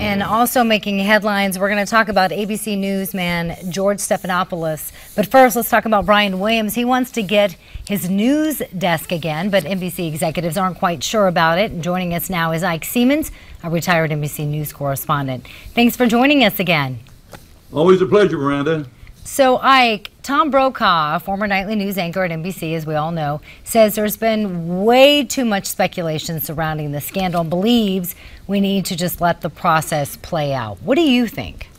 And also making headlines, we're going to talk about ABC newsman George Stephanopoulos. But first, let's talk about Brian Williams. He wants to get his news desk again, but NBC executives aren't quite sure about it. And joining us now is Ike Seamans, a retired NBC News correspondent. Thanks for joining us again. Always a pleasure, Miranda. So, Ike, Tom Brokaw, a former nightly news anchor at NBC, as we all know, says there's been way too much speculation surrounding the scandal and believes we need to just let the process play out. What do you think?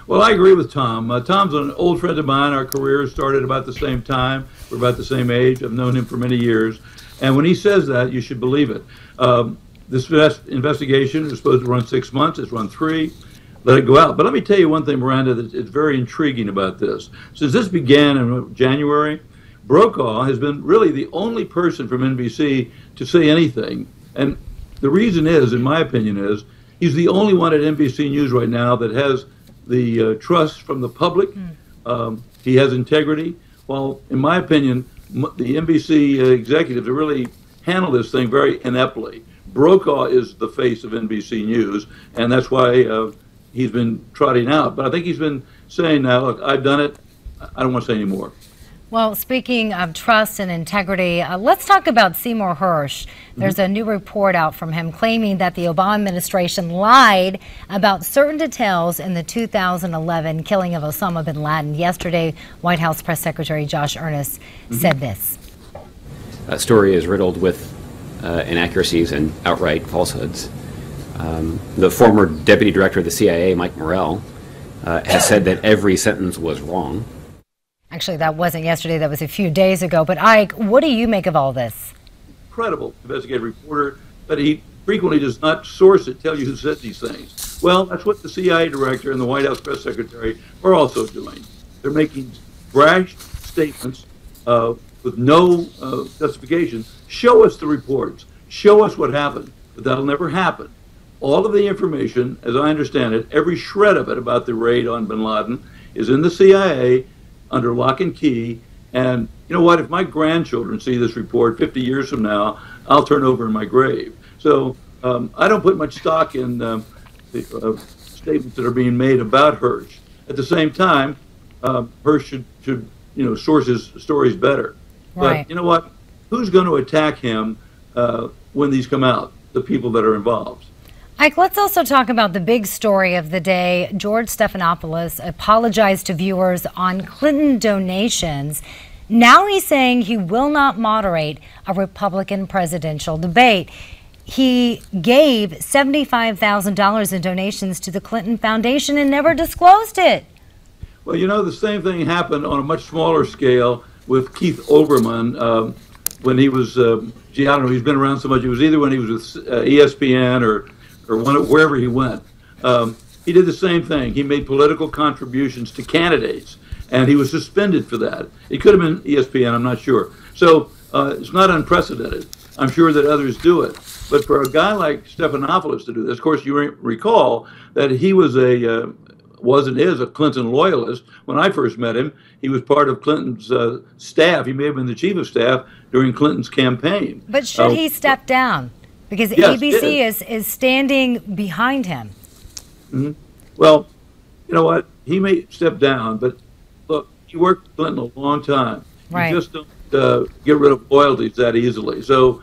Well, I agree with Tom. Tom's an old friend of mine. Our careers started about the same time. We're about the same age. I've known him for many years. And when he says that, you should believe it. This investigation is supposed to run 6 months. It's run 3. Let it go out. But let me tell you one thing, Miranda, that is very intriguing about this. Since this began in January, Brokaw has been really the only person from NBC to say anything. And the reason is, in my opinion, is he's the only one at NBC News right now that has the trust from the public. He has integrity. Well, in my opinion, the NBC executives have really handled this thing very ineptly. Brokaw is the face of NBC News, and that's why he's been trotting out. But I think he's been saying now, look, I've done it. I don't want to say any more. Well, speaking of trust and integrity, let's talk about Seymour Hersh. There's a new report out from him claiming that the Obama administration lied about certain details in the 2011 killing of Osama bin Laden. Yesterday, White House Press Secretary Josh Earnest said this. That story is riddled with inaccuracies and outright falsehoods. The former deputy director of the CIA, Mike Morrell, has said that every sentence was wrong. Actually, that wasn't yesterday. That was a few days ago. But Ike, what do you make of all this? Incredible investigative reporter, but he frequently does not source it, tell you who said these things. Well, that's what the CIA director and the White House press secretary are also doing. They're making brash statements with no justification. Show us the reports. Show us what happened. But that'll never happen. All of the information, as I understand it, every shred of it about the raid on bin Laden is in the CIA under lock and key. And you know what? If my grandchildren see this report 50 years from now, I'll turn over in my grave. So I don't put much stock in the statements that are being made about Hersh. At the same time, Hersh should source his stories better. Right. But you know what? Who's going to attack him when these come out? The people that are involved. Ike, let's also talk about the big story of the day. George Stephanopoulos apologized to viewers on Clinton donations. Now he's saying he will not moderate a Republican presidential debate. He gave $75,000 in donations to the Clinton Foundation and never disclosed it. Well, you know, the same thing happened on a much smaller scale with Keith Olbermann when he was, I don't know, he's been around so much. It was either when he was with ESPN or wherever he went. He did the same thing. He made political contributions to candidates, and he was suspended for that. It could have been ESPN, I'm not sure. So it's not unprecedented. I'm sure that others do it. But for a guy like Stephanopoulos to do this, of course, you recall that he was and is a Clinton loyalist. When I first met him, he was part of Clinton's staff. He may have been the chief of staff during Clinton's campaign. But should he step down? Because yes, ABC is standing behind him. Well, you know what? He may step down, but look, he worked with Clinton a long time. Right. You just don't get rid of loyalties that easily. So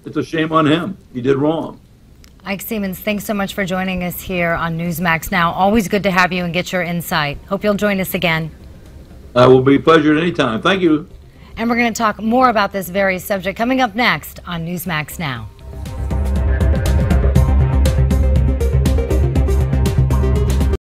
it's a shame on him. He did wrong. Ike Seamans, thanks so much for joining us here on Newsmax Now. Always good to have you and get your insight. Hope you'll join us again. I will be a pleasure at any time. Thank you. And we're going to talk more about this very subject coming up next on Newsmax Now.